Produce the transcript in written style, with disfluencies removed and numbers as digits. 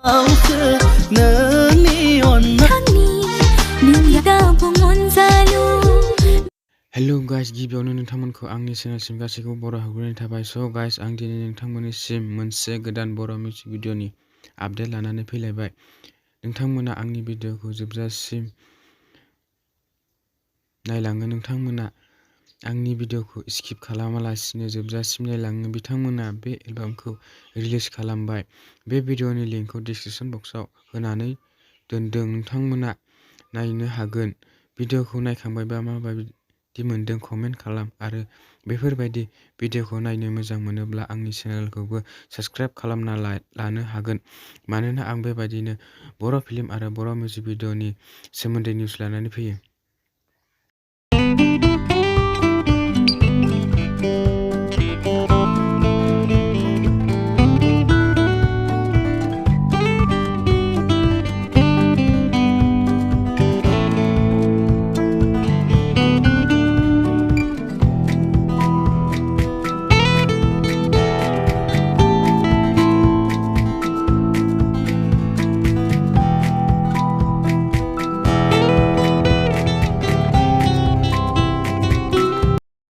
आउँछु नोंनि hello guys, गिबियावनो नोंथांमोनखौ आंनि चेनेलसिम गासैखौबो बर' हाबग्रोनाय थाबाय। स' गाइस, आं दिनै नोंथांमोननिसिम मोनसे गोदान बर' मिउजिक भिडिअ'नि आपडेट लानानै फैलायबाय। नोंथांमोना आंनि भिडिअ'खौ जोबजासिम नायलाङो, नोंथांमोना आंनि भिडिअ'खौ स्किप खालामालासिनो जोबजासिम नायलाङो। बिथांमोना बे एलबामखौ रिलिज खालामबाय। बे भिडिअ'नि लिंकखौ डिसक्रिपशन बक्सआव होनानै दोनदों, नोंथांमोना नायनो हागोन। भिडिअ'खौ नायखांबायबा माबायदि मोनदों कमेन्ट खालाम आरो बेफोरबायदि भिडिअ'खौ नायनो मोजां मोनोब्ला आंनि चेनेलखौबो साबस्क्राइब खालामना लानो हागोन, मानोना आं बेबायदिनो बर' फिल्म आरो बर' मिउजिक भिडिअ'नि सोमोन्दै निउस लानानै फैयो।